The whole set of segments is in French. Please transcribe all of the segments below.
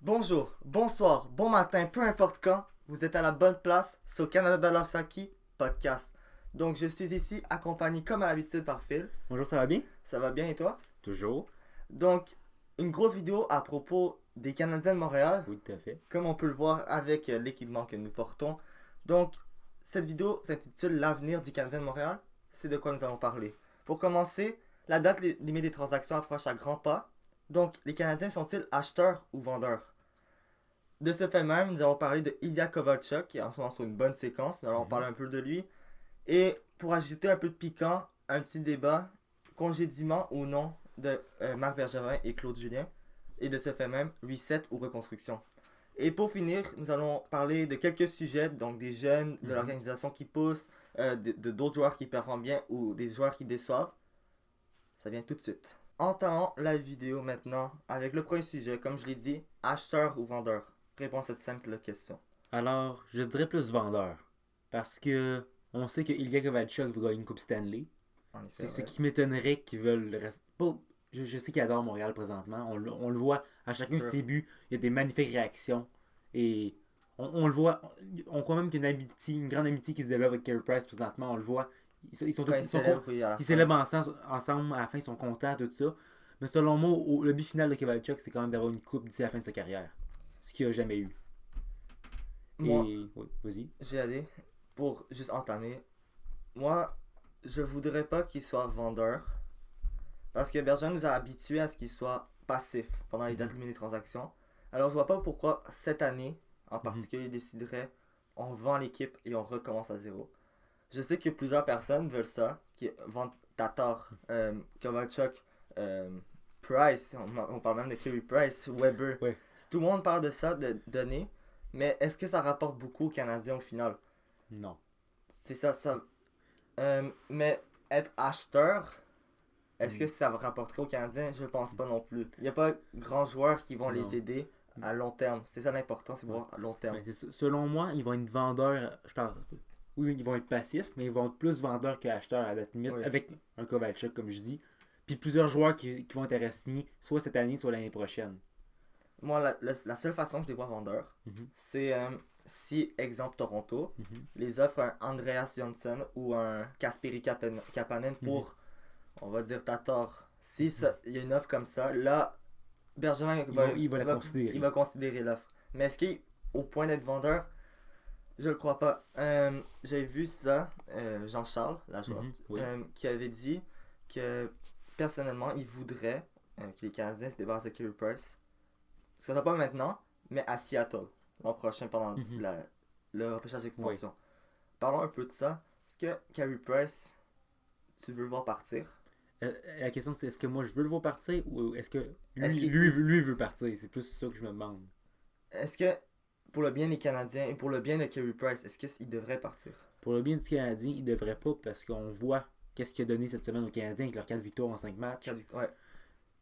Bonjour, bonsoir, bon matin, peu importe quand, vous êtes à la bonne place sur Canada Love Saki podcast. Donc je suis ici accompagné comme à l'habitude par Phil. Bonjour, ça va bien? Ça va bien et toi? Toujours. Donc une grosse vidéo à propos des Canadiens de Montréal, Oui, tout à fait. comme on peut le voir avec l'équipement que nous portons. Donc cette vidéo s'intitule L'avenir du Canadien de Montréal. C'est de quoi nous allons parler. Pour commencer, la date limite des transactions approche à grands pas. Donc les Canadiens sont-ils acheteurs ou vendeurs? De ce fait même, nous allons parler de Ilya Kovalchuk, qui est en ce moment sur une bonne séquence. Nous allons parler un peu de lui. Et pour ajouter un peu de piquant, un petit débat, congédiement ou non de Marc Bergevin et Claude Julien. Et de ce fait même, reset ou reconstruction. Et pour finir, nous allons parler de quelques sujets, donc des jeunes, de l'organisation qui poussent, de d'autres joueurs qui performent bien ou des joueurs qui déçoivent. Ça vient tout de suite. Entamons la vidéo maintenant avec le premier sujet, comme je l'ai dit, acheteur ou vendeur. Réponds à cette simple question. Alors, je dirais plus vendeur. Parce que on sait que Ilya Kovalchuk va gagner une Coupe Stanley. En effet, Ce ouais. qui m'étonnerait qu'ils veulent rester. Je sais qu'il adore Montréal présentement. On le voit à chacun de Sûr. ses buts. Il y a des magnifiques réactions. Et on le voit. On croit même qu'il y a une grande amitié qui se développe avec Carey Price présentement. On le voit. Quand il célèbre, oui, à la Ils fin. célèbrent ensemble à la fin. Ils sont contents, tout ça. Mais selon moi, le but final de Kovalchuk, c'est quand même d'avoir une coupe d'ici la fin de sa carrière. Ce qu'il n'a jamais eu. Moi, Et. Oui, vas-y. j'ai allé pour juste entamer. Moi, je voudrais pas qu'il soit vendeur. Parce que Bergeron nous a habitués à ce qu'il soit passif pendant les dates limites des transactions. Alors, je vois pas pourquoi cette année, en particulier, il déciderait on vend l'équipe et on recommence à zéro. Je sais que plusieurs personnes veulent ça, qui vendent Tatar, Kovalchuk, euh, Price, on parle même de Kerry Price, Weber. Ouais. Tout le monde parle de ça, de donner, mais est-ce que ça rapporte beaucoup aux Canadiens au final? Non. C'est ça, ça. Mais être acheteur, est-ce que Mm. ça rapporterait aux Canadiens? Je pense pas non plus. Il n'y a pas grands joueurs qui vont Non. les aider à long terme. C'est ça l'important, c'est Ouais. voir à long terme. Mais selon moi, ils vont être vendeurs. Je parle. Oui, ils vont être passifs, mais ils vont être plus vendeurs qu'acheteurs à la limite, Oui. avec un Kovalchuk, comme je dis. Puis plusieurs joueurs qui vont être signés, soit cette année, soit l'année prochaine. Moi, la seule façon que je les vois vendeurs, Mhm. c'est si, exemple Toronto, Mhm. les offre un Andreas Johnson ou un Kasperi Kapanen pour, on va dire, Tatar. Si il y a une offre comme ça, là, Bergevin Il va la considérer. il va considérer l'offre. Mais est-ce qu'il est au point d'être vendeur? Je le crois pas. J'ai vu ça, Jean-Charles, la joueur, Oui. qui avait dit que personnellement, il voudrait que les Canadiens se débarrassent de Carey Price. Ça ne sera pas maintenant, mais à Seattle, l'an prochain pendant le repêchage d'expansion. Parlons un peu de ça. Est-ce que Carey Price, tu veux le voir partir? La question c'est est-ce que moi je veux le voir partir ou est-ce que Est-ce qu'il- lui veut partir? C'est plus ça que je me demande. Est-ce que pour le bien des Canadiens et pour le bien de Carey Price, est-ce qu'il devrait partir? Pour le bien du Canadien, il devrait pas parce qu'on voit qu'est-ce qu'il a donné cette semaine aux Canadiens avec leurs 4 victoires en 5 matchs. Ouais.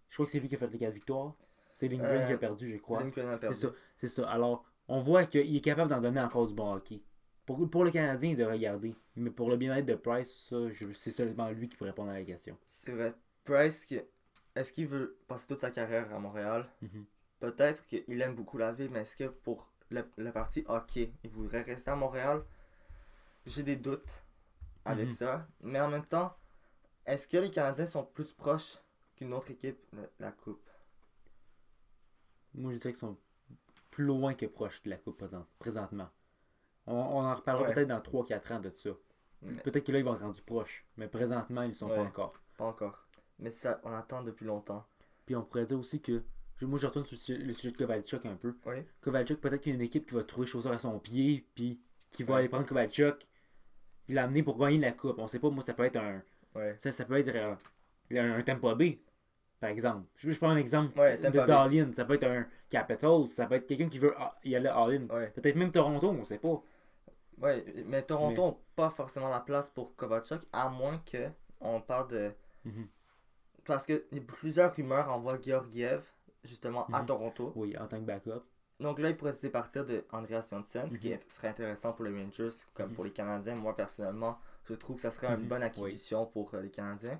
Je crois que c'est lui qui a fait les 4 victoires. C'est Lindgren qui a perdu, je crois. Lincoln a perdu. C'est ça. Alors, on voit qu'il est capable d'en donner encore du bon hockey. Pour le Canadien, il devrait garder. Mais pour le bien-être de Price, c'est seulement lui qui peut répondre à la question. C'est vrai. Price, est-ce qu'il veut passer toute sa carrière à Montréal? Mhm. Peut-être qu'il aime beaucoup la ville, mais est-ce que pour la partie hockey, il voudrait rester à Montréal? J'ai des doutes avec ça. Mais en même temps, est-ce que les Canadiens sont plus proches qu'une autre équipe de la Coupe? Moi, je dirais qu'ils sont plus loin que proches de la Coupe présentement. On en reparlera Ouais. peut-être dans 3-4 ans de ça. Mais- Peut-être que là, ils vont être rendus proches. Mais présentement, ils ne sont Ouais. pas encore. Pas encore. Mais ça, on attend depuis longtemps. Puis on pourrait dire aussi que. Moi, je retourne sur le sujet de Kovalchuk un peu. Oui. Kovalchuk, peut-être qu'il y a une équipe qui va trouver chaussure à son pied, puis qui va Ouais. aller prendre Kovalchuk, puis l'amener pour gagner la coupe. On sait pas, moi, ça peut être Ouais. ça peut être un Tampa Bay, par exemple. Je prends un exemple Ouais, de Tampa Bay. d'all-in. Ça peut être un Capitals, ça peut être quelqu'un qui veut y aller all-in. Ouais. Peut-être même Toronto, on sait pas. Ouais, mais Toronto n'a pas forcément la place pour Kovalchuk, à moins que on parle de. Mhm. Parce que plusieurs rumeurs envoient Georgiev, justement, à Toronto. Oui, en tant que backup. Donc là, il pourrait se départir de Andreas Johnson, ce qui serait intéressant pour les Rangers, comme pour les Canadiens. Moi, personnellement, je trouve que ça serait une bonne acquisition pour les Canadiens.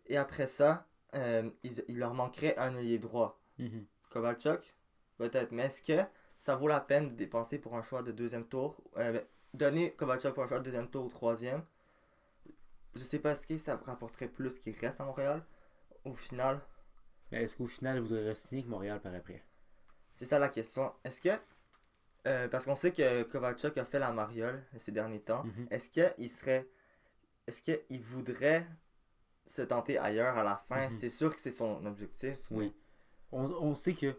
Et après ça, il leur manquerait un ailier droit. Mhm. Kovalchuk, peut-être. Mais est-ce que ça vaut la peine de dépenser pour un choix de deuxième tour? Donner Kovalchuk pour un choix de deuxième tour ou troisième? Je sais pas, est-ce que ça rapporterait plus qu'il reste à Montréal? Au final, Mais est-ce qu'au final, vous aurez signé avec Montréal par après? c'est ça la question. Est-ce que parce qu'on sait que Kovalchuk a fait la mariole ces derniers temps. Mhm. Est-ce qu'il voudrait se tenter ailleurs à la fin? Mhm. C'est sûr que c'est son objectif. Oui. On sait que,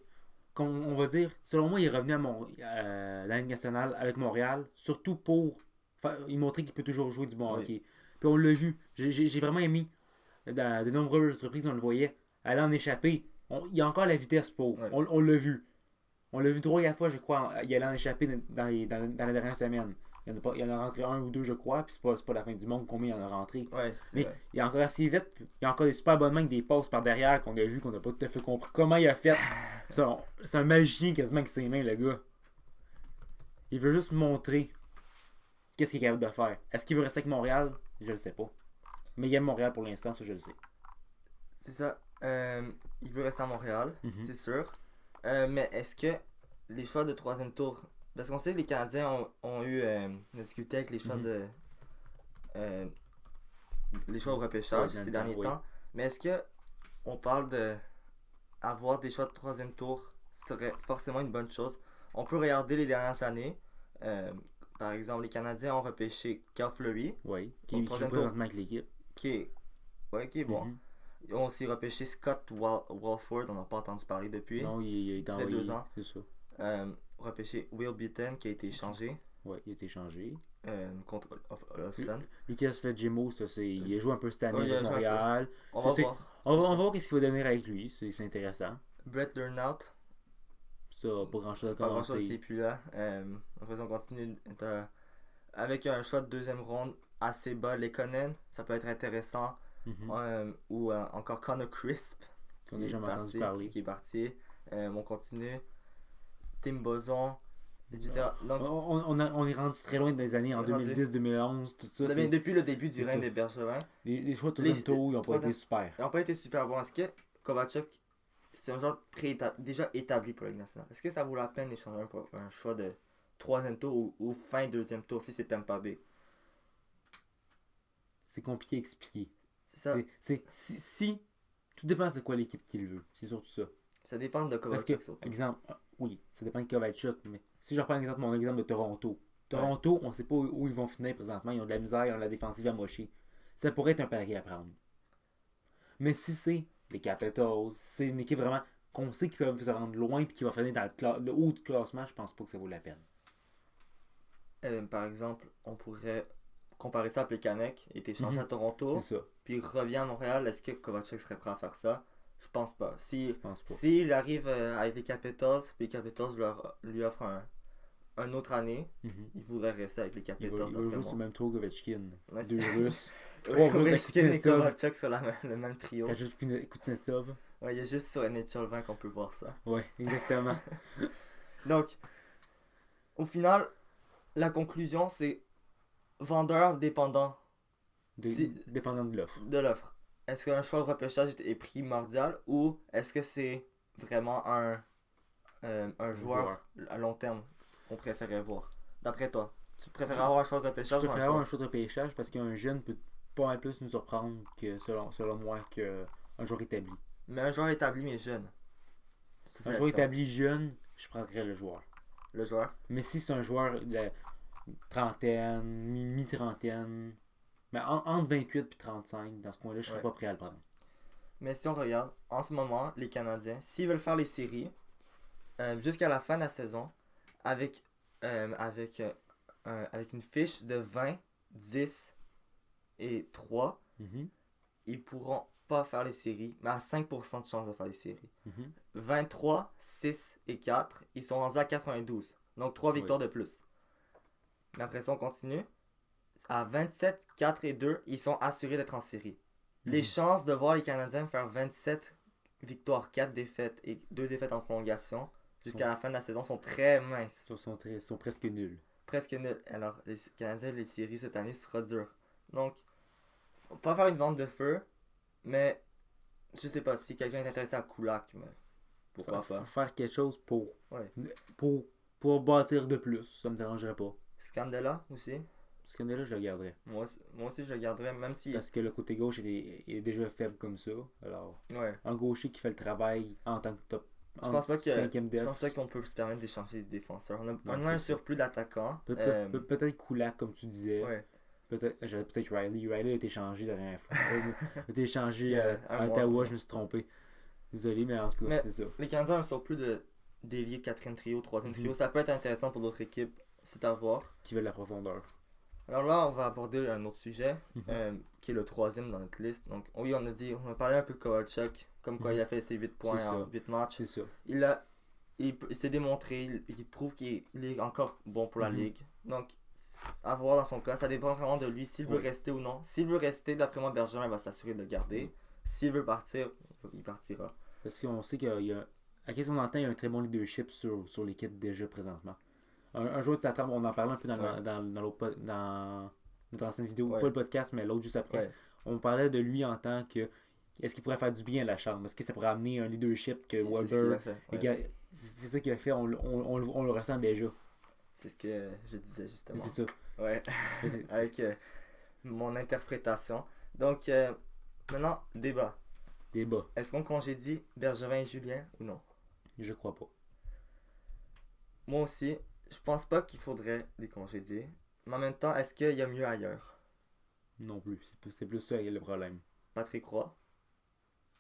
on va dire, selon moi, il est revenu dans la Ligue nationale avec Montréal, surtout pour il montrer qu'il peut toujours jouer du bon Oui. hockey. Puis on l'a vu. J'ai vraiment aimé, dans de nombreuses reprises, on le voyait, aller en échappée. Il y a encore la vitesse pour. Oui. On l'a vu. On l'a vu 3 4 fois, je crois, y aller en échappé dans la dernière semaine. Il y en a rentré un ou deux, je crois, puis c'est pas la fin du monde combien il y en a rentré. Ouais, c'est Mais vrai. il est encore assez vite, il y a encore des super bonnes mains avec des passes par derrière qu'on a vu, qu'on n'a pas tout à fait compris comment il a fait. C'est un magicien quasiment avec ses mains, le gars. Il veut juste montrer qu'est-ce qu'il est capable de faire. Est-ce qu'il veut rester avec Montréal? Je le sais pas. Mais il aime Montréal pour l'instant, ça je le sais. C'est ça. Il veut rester à Montréal, Mhm. c'est sûr. Mais est-ce que les choix de troisième tour. Parce qu'on sait que les Canadiens ont eu une difficulté avec les choix Mhm. euh, les choix au repêchage Ouais, ces dans le derniers temps, oui. temps. Mais est-ce que on parle de avoir des choix de troisième tour serait forcément une bonne chose? On peut regarder les dernières années. Euh, Par exemple, les Canadiens ont repêché Cal Fleury, Oui. au Qui joue troisième tour, présentement avec l'équipe. qui est, ouais, qui est bon. Mhm. Ils ont aussi repêché Scott Walford, on n'a pas entendu parler depuis. Non, il est Ça fait 2 ans. C'est ça. Repêché Will Beaton qui a été échangé Ouais, il a été changé. contre Olofsson. Lucas Fedgemo, il a joué un peu cette année Ouais, il avec a joué un peu. Montréal. On va C'est- voir. On va voir qu'est-ce qu'il va devenir avec lui. C'est intéressant. Brett Lernout, Ça, pas grand chose à pas grand chose, il commenter. est plus là. Après, on continue avec un choix de deuxième ronde assez bas. Lekonen, ça peut être intéressant. Mhm. Ou encore Connor Crisp Qu'on n'a jamais entendu parler. qui est parti. On continue. Tim Boson, etc. Donc, On est rendu très loin des années en On est rendu. 2010-2011, tout ça. depuis le début du c'est règne ça. des Bergevins, Les choix de Les- Toronto, ils n'ont pas troisième- été super. ils n'ont pas été super bons. Est-ce que Kovacic, c'est un joueur déjà établi pour la Ligue nationale? Est-ce que ça vaut la peine d'échanger un choix de troisième tour ou fin deuxième tour si c'est Tampa Bay? C'est compliqué à expliquer. C'est ça. Si tout dépend de quoi l'équipe qu'il veut. C'est surtout ça. Ça dépend de Parce que, Kovacic surtout. exemple, oui, ça dépend de Kovalchuk, mais si je reprends mon exemple de Toronto. Toronto, on ne sait pas où ils vont finir présentement. Ils ont de la misère, ils ont la défensive amochée. Ça pourrait être un pari à prendre. Mais si c'est les Capitals, c'est une équipe vraiment qu'on sait qu'ils peuvent se rendre loin et qui va finir dans le haut du classement, je pense pas que ça vaut la peine. Par exemple, on pourrait comparer ça à Plekanec. Il était échangé Mhm. à Toronto, C'est ça. puis il revient à Montréal. Est-ce que Kovacic serait prêt à faire ça? Je pense pas. Je pense pas. S'il arrive avec les Capitals, puis les Capitals lui offrent un autre année, Mhm. il voudrait rester avec les Il Capitals. va jouer d'après sur le moi. même tour que Ovechkin. Ouais, Deux c'est- Russes. Trois Russes Ovechkin et Kuznetsov. Kovalchuk sur le même trio. Rajoute Kuznetsov. Ouais, il y a juste sur NHL 20 qu'on peut voir ça. Ouais, exactement. Donc, au final, la conclusion, c'est vendeur dépendant Dépendant de l'offre. de l'offre. Est-ce qu'un choix de repêchage est primordial ou est-ce que c'est vraiment un joueur à long terme qu'on préférait voir? D'après toi, tu préfères avoir un choix de Je repêchage ou préfère un avoir un choix? choix de repêchage parce qu'un jeune peut pas mal plus nous surprendre que selon moi qu'un joueur établi. Mais un joueur établi mais jeune. C'est ça Un la joueur différence. établi jeune, je prendrais le joueur. Le joueur. Mais si c'est un joueur de trentaine, mi-trentaine, mais entre 28 et 35, dans ce coin-là, je serais Ouais. pas prêt à le prendre. Mais si on regarde, en ce moment, les Canadiens, s'ils veulent faire les séries, jusqu'à la fin de la saison, avec, avec une fiche de 20, 10 et 3, Mhm, ils pourront pas faire les séries, mais à 5% de chance de faire les séries. mhm. 23, 6 et 4, ils sont rendus à 92. Donc 3 victoires de plus. Mais après ça, on continue. À 27, 4 et 2, ils sont assurés d'être en série. Les Mhm. chances de voir les Canadiens faire 27 victoires, 4 défaites et 2 défaites en prolongation jusqu'à la fin de la saison sont très minces. Sont presque nuls. Presque nul. Alors, les Canadiens, les séries cette année, ce sera dur. Donc, faut pas faire une vente de feu, mais je sais pas si quelqu'un est intéressé à Kulak. Mais Pourquoi pas? Faire quelque chose Ouais. pour bâtir de plus, ça me dérangerait pas. Scandella aussi. Ce qu'on là je le garderais. Moi aussi, je le garderais, même si. Parce que le côté gauche est déjà faible comme ça. Alors, Ouais. un gaucher qui fait le travail en tant que top. Je pense pas que. Cinquième Je def. pense pas qu'on peut se permettre d'échanger des défenseurs. On a Non, un c'est ça. surplus d'attaquants. Peut-être Kulak, comme tu disais. Ouais. J'aurais peut-être Riley. Riley a été échangé la dernière fois. a été échangé Un à mois. Ottawa, je me suis trompé. Désolé, mais en tout cas, Mais- c'est ça. Les Canadiens ont un surplus d'ailier, quatrième trio, troisième trio. Mhm. Ça peut être intéressant pour d'autres équipes. C'est à voir. Qui veut de la profondeur. Alors là, on va aborder un autre sujet, Mhm. qui est le troisième dans notre liste. Donc, oui, on a parlé un peu de Kovalchuk, comme quoi Mhm. il a fait ses 8 points C'est en ça. 8 matchs. C'est ça. Il s'est démontré, il prouve qu'il est encore bon pour la Mhm. ligue. Donc, à voir dans son cas, ça dépend vraiment de lui, s'il veut Oui. rester ou non. S'il veut rester, d'après moi, Bergeron va s'assurer de le garder. S'il veut partir, il partira. Parce qu'on sait qu'il y a. À qu'est-ce qu'on entend, il y a un très bon leadership sur l'équipe déjà présentement. Un joueur de sa trempe, on en parlait un peu Ouais. dans notre ancienne vidéo, Ouais. pas le podcast, mais l'autre juste après. Ouais. On parlait de lui en tant que. Est-ce qu'il pourrait faire du bien à la chambre? Est-ce que ça pourrait amener un leadership que C'est ce qu'il Weber. a fait. Ouais. C'est ça qu'il a fait, on le ressent déjà. C'est ce que je disais justement. C'est ça. Ouais. Avec mon interprétation. Donc, maintenant, débat. Débat. Est-ce qu'on congédie Bergevin et Julien ou non? Je crois pas. Moi aussi, je pense pas qu'il faudrait les congédier. Mais en même temps, est-ce qu'il y a mieux ailleurs? Non plus. C'est plus ça le problème. Patrick Roy?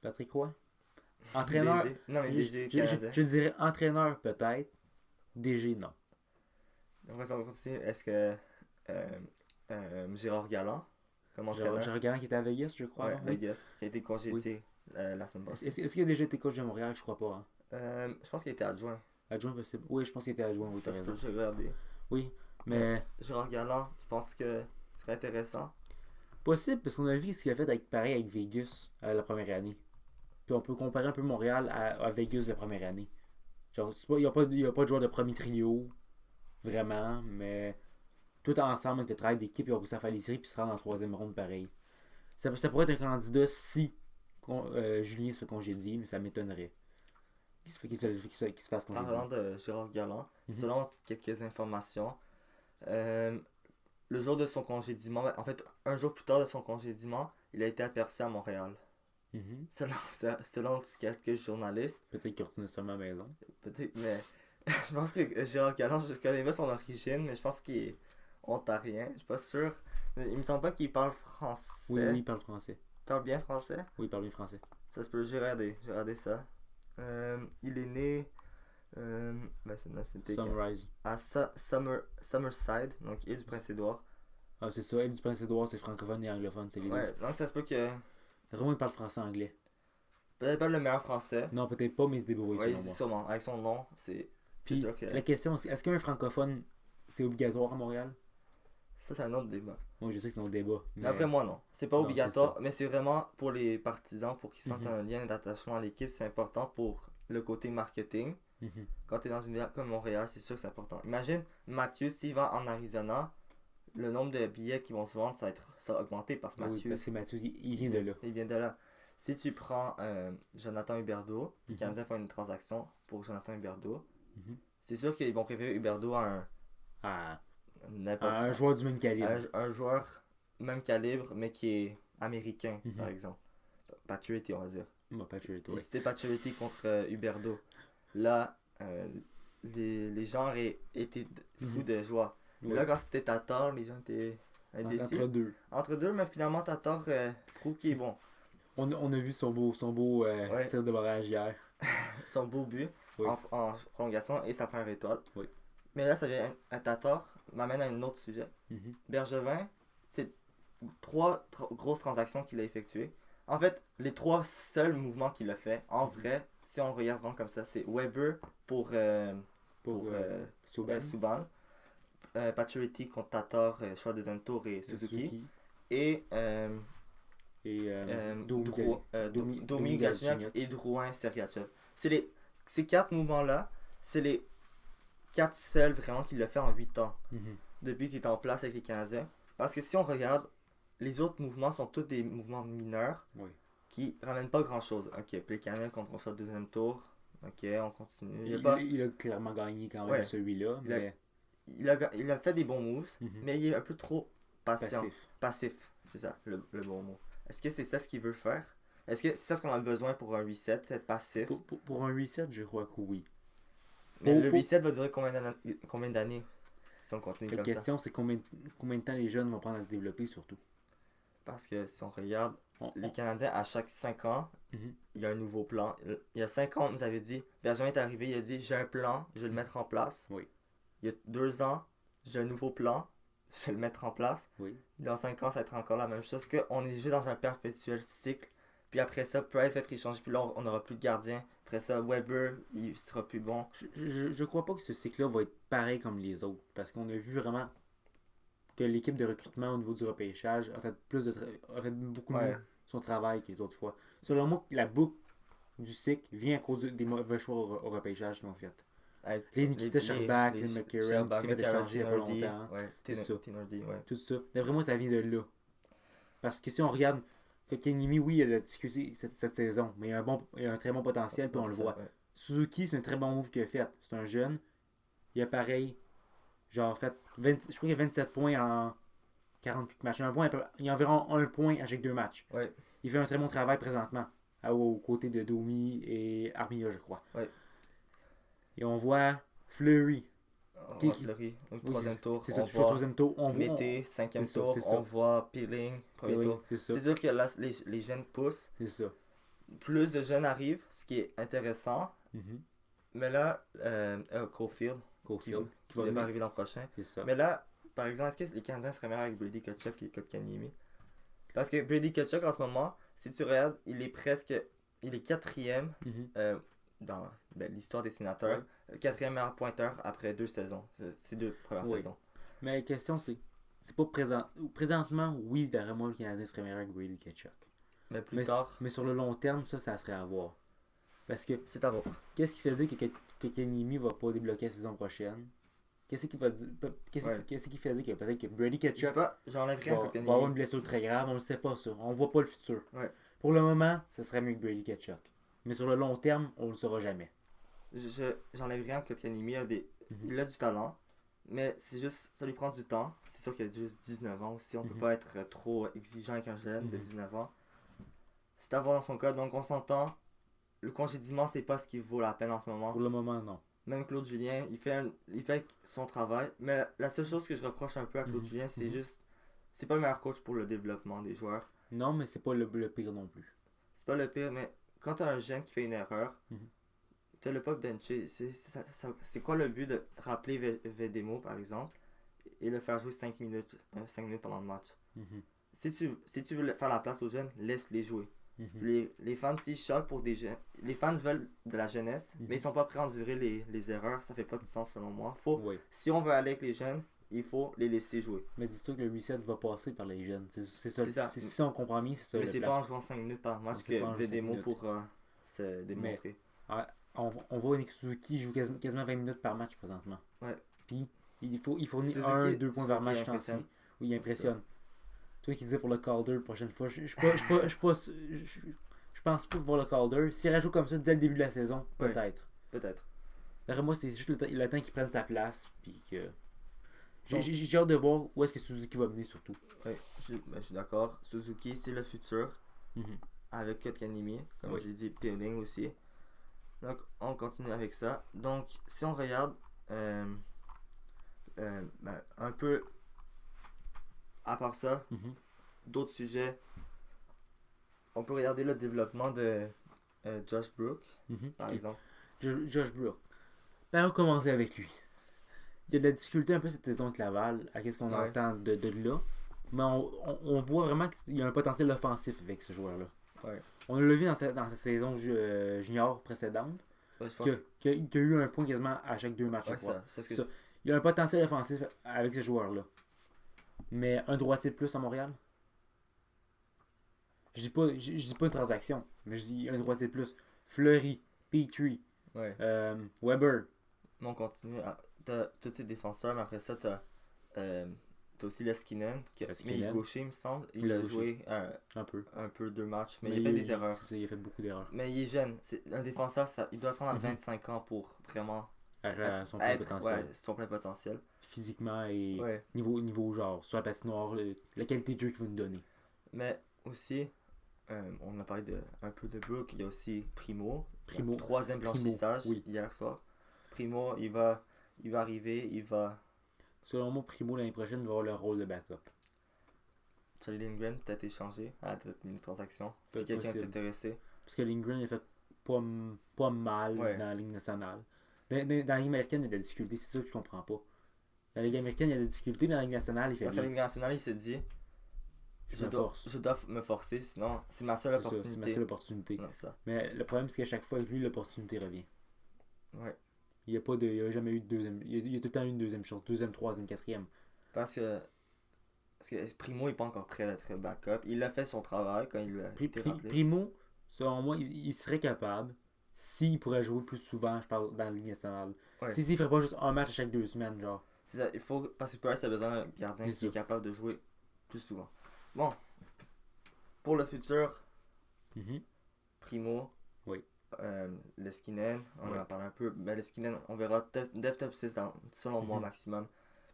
Patrick Roy? Entraîneur. DG? Non, mais Je, DG je- canadien. je dirais entraîneur peut-être. DG non. Après ça, on continue. Est-ce que Gérard Galland, comme entraîneur? J'ai regardé qui était à Vegas, je crois. Ouais, non? Oui. Vegas, qui a été congédié la semaine passée. Est-ce qu'il a déjà été coach de Montréal? Je crois pas. Hein. Je pense qu'il était adjoint. Adjoint possible. Oui, je pense qu'il était adjoint. Oui, Ça t'as se peut, raison. j'ai regardé. Oui, mais Gérard Galland, je pense que ce serait intéressant. possible parce qu'on a vu ce qu'il a fait pareil avec Vegas la première année. Puis on peut comparer un peu Montréal à Vegas la première année. Genre, il n'y a pas de joueur de premier trio, vraiment, mais tout ensemble avec le travail d'équipe, ils ont réussi à faire les séries puis se rendre en troisième ronde pareil. Ça pourrait être un candidat si Julien se fait congédier, mais ça m'étonnerait. Qu'il se fasse congédier. Parlant de Gérard Galland, Mhm. selon quelques informations, le jour de son congédiement, en fait, un jour plus tard de son congédiement, il a été aperçu à Montréal. Mhm. Selon quelques journalistes, Peut-être qu'il retourne seulement à la maison. peut-être, mais je pense que Gérard Galland, je connais pas son origine, mais je pense qu'il est ontarien, je suis pas sûr. Mais il me semble pas qu'il parle français. Oui, il parle français. Il parle bien français? Oui, il parle bien français. Ça se peut, j'ai regardé ça. Il est né, c'était Sunrise. à Summerside, donc île du Prince-Édouard. Ah, c'est ça. Elle du Prince-Édouard, c'est francophone et anglophone, c'est les deux. Ouais, donc ça se peut que Vraiment, il parle français-anglais. peut-être pas le meilleur français. Non, peut-être pas, mais il se débrouille, Oui, selon c'est moi. sûrement. Avec son nom, c'est Puis, sûr que la question, c'est est-ce qu'un francophone, c'est obligatoire à Montréal? ça, c'est un autre débat. Moi, je sais que c'est un débat. Mais après moi, non. C'est pas Non, obligatoire, mais c'est vraiment pour les partisans, pour qu'ils sentent Mhm. un lien d'attachement à l'équipe, c'est important pour le côté marketing. Mhm. Quand tu es dans une ville comme Montréal, c'est sûr que c'est important. Imagine, Mathieu, s'il va en Arizona, le nombre de billets qui vont se vendre, ça va augmenter parce que Oui, Mathieu, parce que Mathieu, il vient de là. il vient de là. Si tu prends Jonathan Huberdeau, les Mhm. Canadiens font une transaction pour Jonathan Huberdeau, Mhm. c'est sûr qu'ils vont préférer Huberdeau à À n'importe un joueur du même calibre. un joueur même calibre, mais qui est américain, Mhm. par exemple. Paturity, on va dire. Moi, pas tué, Et toi. c'était Paturity contre Huberdeau. Là, les gens étaient fous Mhm. de joie. Mais Ouais. là, quand c'était Tatar, les gens étaient indécis. Entre deux. Entre deux, mais finalement, Tatar prouve qu'il est bon. On a vu son beau Ouais. tir de barrage hier. Son beau but Oui. en prolongation et sa première étoile. Oui. Mais là, ça vient à Tatar, m'amène à un autre sujet. Mhm. Bergevin, c'est trois grosses transactions qu'il a effectuées. En fait, les trois seuls mouvements qu'il a fait, en vrai, si on regarde vraiment comme ça, c'est Weber pour Pour Subban, Subban. Paturity contre Tatar, choix de deuxième tour et Suzuki. Et Et Domi Domi Galchenyuk. Galchenyuk et Drouin Sergachev. Ces quatre mouvements-là, c'est les quatre seuls vraiment qu'il a fait en 8 ans, Mhm. depuis qu'il est en place avec les Canadiens. Parce que si on regarde, les autres mouvements sont tous des mouvements mineurs Oui. qui ramènent pas grand-chose. Ok, puis les Canadiens contre le choix de deuxième tour, Ok, on continue. Il a clairement gagné quand même Ouais. celui-là, Il a- mais Il a fait des bons moves, Mhm. mais il est un peu trop patient. passif. Passif, c'est ça, le bon mot. Est-ce que c'est ça ce qu'il veut faire? Est-ce que c'est ça ce qu'on a besoin pour un reset, être passif? Pour un reset, je crois que oui. Mais le Pour- reset va durer combien d'années si on continue La comme ça? question, c'est combien de temps les jeunes vont prendre à se développer, surtout. Parce que si on regarde On- les on- Canadiens, à chaque 5 ans, Mhm. il y a un nouveau plan. Il y a 5 ans, on nous avait dit, Benjamin est arrivé, il a dit, j'ai un plan, je vais le mettre en place. Oui. Il y a 2 ans, j'ai un nouveau plan, je vais le mettre en place. Oui. Dans 5 ans, ça va être encore la même chose. On est juste dans un perpétuel cycle. Puis après ça, Price va être échangé. Puis là, on n'aura plus de gardien. Après ça, Weber, il sera plus bon. Je crois pas que ce cycle-là va être pareil comme les autres. Parce qu'on a vu vraiment que l'équipe de recrutement au niveau du repêchage a fait beaucoup Ouais. mieux son travail que les autres fois. Selon moi, la boucle du cycle vient à cause des mauvais choix au repêchage qu'ils ont fait. Avec Les Nikita Sherbak, les McCarron, Sherbak, qui s'est fait McCarron, échanger il y a pas Tinordi, longtemps. ouais, C'est ça. Tinordi, ouais. Tout ça. D'après moi, ça vient de là. Parce que si on regarde, Kotkaniemi, oui, il a la difficulté cette saison, mais il a un très bon potentiel, puis on le Ça, voit. ouais. Suzuki, c'est un très bon move qu'il a fait. C'est un jeune. Il a pareil, genre fait, je crois qu'il a 27 points en 48 matchs. Il y a environ 1 point à chaque 2 matchs. Ouais. Il fait un très bon travail présentement, aux côtés de Domi et Armia, je crois. Ouais. Et on voit Fleury. On Qui- voit Fleury au Oui, troisième tour. C'est ça, On toujours au voit troisième tour. On voit. Mété, cinquième c'est ça, tour. c'est ça. On voit Peeling, premier Oui, tour. c'est ça. C'est sûr que là, les jeunes poussent. C'est ça. Plus de jeunes arrivent, ce qui est intéressant. Mhm. Mais là, Caulfield, Caulfield, qui qui va devrait venir. arriver l'an prochain. C'est ça. Mais là, par exemple, est-ce que les Canadiens seraient meilleurs avec Brady Tkachuk et Kotkaniemi? Parce que Brady Tkachuk, en ce moment, si tu regardes, il est quatrième Mhm. dans l'histoire des sénateurs. Quatrième meilleur pointeur après 2 saisons. Ces 2 premières Oui. saisons. Mais la question, c'est pas présent. Présentement, oui, d'après moi, le Canadien serait meilleur avec Brady Tkachuk. Mais plus tard, Mais sur le long terme, ça serait à voir. Parce que, c'est à voir. qu'est-ce qui fait dire que Kenimi va pas débloquer la saison prochaine? Qu'est-ce qui va dire. Ouais. Qu'est-ce qui fait dire que peut-être que Brady Je sais Tkachuk pas, j'enlève rien à va avoir une Kotkaniemi. blessure très grave? On ne sait pas ça. On voit pas le futur. Ouais. Pour le moment, ça serait mieux que Brady Tkachuk. Mais sur le long terme, on le saura jamais. J'enlève rien à Kotkaniemi. Mhm. Il a du talent. Mais c'est juste, ça lui prend du temps. C'est sûr qu'il a juste 19 ans aussi. On peut Mhm. pas être trop exigeant avec un jeune de Mhm. 19 ans. C'est à voir dans son cas. Donc on s'entend. Le congédiement, c'est pas ce qui vaut la peine en ce moment. Pour le moment, non. Même Claude Julien, il fait son travail. Mais la seule chose que je reproche un peu à Claude Mhm. Julien, c'est Mhm. juste. C'est pas le meilleur coach pour le développement des joueurs. Non, mais c'est pas le pire non plus. C'est pas le pire, mais quand t'as un jeune qui fait une erreur, Mhm. t'as le pas benché. C'est quoi le but de rappeler Vedemo, par exemple, et le faire jouer 5 minutes, 5 minutes pendant le match? Mhm. Si tu veux faire la place aux jeunes, laisse-les jouer. Mhm. Les fans, s'ils chialent pour des jeunes, les fans veulent de la jeunesse, Mhm. mais ils sont pas prêts à endurer les erreurs. Ça fait pas de sens selon moi. Oui. Si on veut aller avec les jeunes, il faut les laisser jouer. Mais dis-toi que le reset va passer par les jeunes. C'est ça. C'est ça. Si ça, on comprend bien, c'est ça Mais le c'est plan. pas en jouant 5 minutes par match C'est pas en que jouant 5 Vedemo minutes. pour se démontrer. On voit Nick Suzuki joue quasiment 20 minutes par match présentement. Ouais. Puis, il fournit Suzuki- 1-2 points par Suzuki match. impressionne. Oui, il C'est impressionne. Toi qui disais pour le Calder la prochaine fois, je pense pas voir le Calder. S'il rajoute comme ça dès le début de la saison, Ouais. peut-être. Peut-être. D'après moi, c'est juste le temps qu'il prenne sa place. Puis que. Bon. J'ai hâte de voir où est-ce que Suzuki va mener surtout. Ouais, je suis d'accord. Suzuki, c'est le futur. Mhm. Avec Kotkaniemi, comme Oui. j'ai dit, Peeling aussi. Donc, on continue avec ça. Donc, si on regarde un peu à part ça, Mhm. d'autres sujets, on peut regarder le développement de Josh Brook, Mhm. par Ok. exemple. Josh Brook. Ben, on va commencer avec lui. Il y a de la difficulté un peu cette saison avec Laval, à qu'est-ce qu'on Ouais. entend de là. Mais on voit vraiment qu'il y a un potentiel offensif avec ce joueur-là. Ouais. On l'a vu dans sa saison junior précédente, Ouais, je pense qu'il y a eu un point quasiment à chaque 2 matchs. je ouais, crois. ça, c'est ce que Ça. Il y a un potentiel offensif avec ce joueur-là. Mais un droitier de plus à Montréal? Je dis pas une transaction, mais je dis un droitier de plus. Fleury, Petrie, ouais. Weber. Mais on continue. T'as tous ces défenseurs, mais après ça, t'as T'as aussi Leskinen, mais il est Leskinen. gaucher, il me semble. Oui, Il a gaucher. joué Un peu. 2 matchs, mais il a fait des erreurs. Il a fait beaucoup d'erreurs. Mais il est jeune. Un défenseur, il doit se rendre à Mhm. 25 ans pour vraiment À son plein potentiel. ouais, son plein potentiel. Physiquement et Ouais. niveau genre, sur la patinoire, la qualité de jeu qu'il va nous donner. Mais aussi, on a parlé un peu de Brook, il y a aussi Primo. Primo. Troisième blanchissage Oui. hier soir. Primo, il va arriver, il va. Selon moi, Primo l'année prochaine va avoir le rôle de backup. Charlie Lindgren peut-être échangé à une transaction. Si Peut-être quelqu'un est possible. intéressé. Parce que Lindgren, il a fait pas mal Ouais. dans la Ligue nationale. Dans la Ligue américaine, il y a de la difficulté, c'est ça que je comprends pas. Dans la Ligue américaine, il y a des difficultés, mais dans la Ligue nationale, il fait Parce que la bien. Ligue nationale, il se dit Je me force. je dois me forcer, sinon c'est ma seule C'est ça, c'est opportunité. ma seule opportunité. Non, ça. Mais le problème, c'est qu'à chaque fois avec lui, l'opportunité revient. Ouais. Il n'y a jamais eu de deuxième. Il y a tout le temps eu une deuxième chance. Deuxième, troisième, quatrième. Parce que Primo n'est pas encore prêt à être backup. Il a fait son travail quand il a été rappelé. Primo, selon moi, il serait capable s'il pourrait jouer plus souvent, je parle dans la Ligue nationale. Ouais. S'il ferait pas juste un match à chaque 2 semaines, genre. C'est ça, parce que Price a besoin d'un gardien C'est qui est ça. capable de jouer plus souvent. Bon. Pour le futur, Mhm. Primo. Oui. Leskinen, on Oui. en parle un peu. Ben, Leskinen, on verra Dev Top 6 selon moi Mhm. maximum.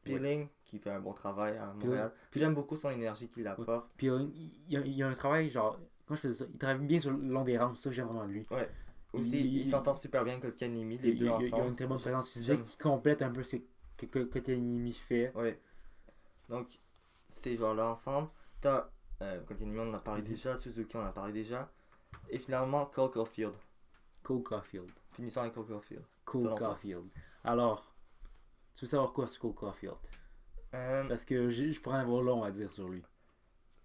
Oui. Peeling, qui fait un bon travail à Montréal. Puis j'aime beaucoup son énergie qu'il apporte. Puis il y a un travail, genre. Comment je faisais ça? Il travaille bien sur le long des rangs, c'est ça que j'aime vraiment de lui. Ouais. Aussi, il s'entend super bien avec Kanimi, les deux Il y a ensemble. une très bonne présence physique J'aime. qui complète un peu ce que Tanimi fait. Ouais. Donc, ces joueurs-là ensemble. T'as Kotkaniemi, on en a parlé Mhm. déjà. Suzuki, on en a parlé déjà. Et finalement, Cole Caulfield. Cole Caulfield. Finissons avec Cole Caulfield. Cole Selon toi. Caulfield. Alors, tu veux savoir quoi sur Cole Caulfield? Parce que je pourrais en avoir long à dire sur lui.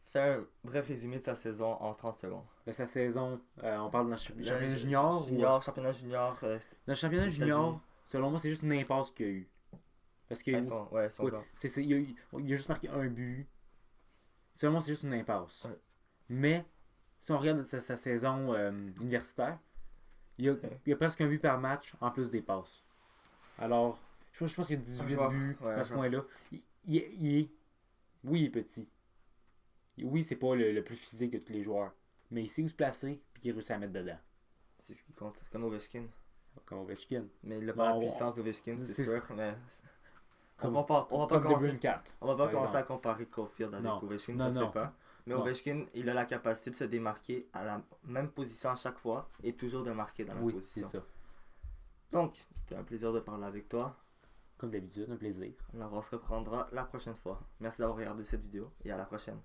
Fais un bref résumé de sa saison en 30 secondes. De sa saison, on parle dans le championnat Le junior. Championnat junior. Dans le championnat aux junior, États-Unis. selon moi, c'est juste une impasse qu'il y a eu. Parce que Son ouais, gars. il a juste marqué un but. Selon moi, c'est juste une impasse. Ouais. Mais, si on regarde sa saison universitaire, il y a presque un but par match en plus des passes. Alors, je pense qu'il y a 18 joueur, buts ouais, dans un ce joueur. coin-là. Oui, il est petit. Oui, c'est pas le plus physique de tous les joueurs. Mais il sait où se placer puis il réussit à mettre dedans. C'est ce qui compte. Comme Ovechkin. Comme Ovechkin. Mais il n'a pas Bon, la puissance d'Ovechkin, c'est c'est- sûr. Mais Comme, on va pas comme De commencer. Bruyne 4. On va pas par commencer à exemple. comparer Caulfield avec Non. Ovechkin, Non, ça se non. fait pas. Mais Non. Ovechkin, il a la capacité de se démarquer à la même position à chaque fois et toujours de marquer dans la Oui, c'est position. ça. Donc, c'était un plaisir de parler avec toi. Comme d'habitude, un plaisir. Alors, on se reprendra la prochaine fois. Merci d'avoir regardé cette vidéo et à la prochaine.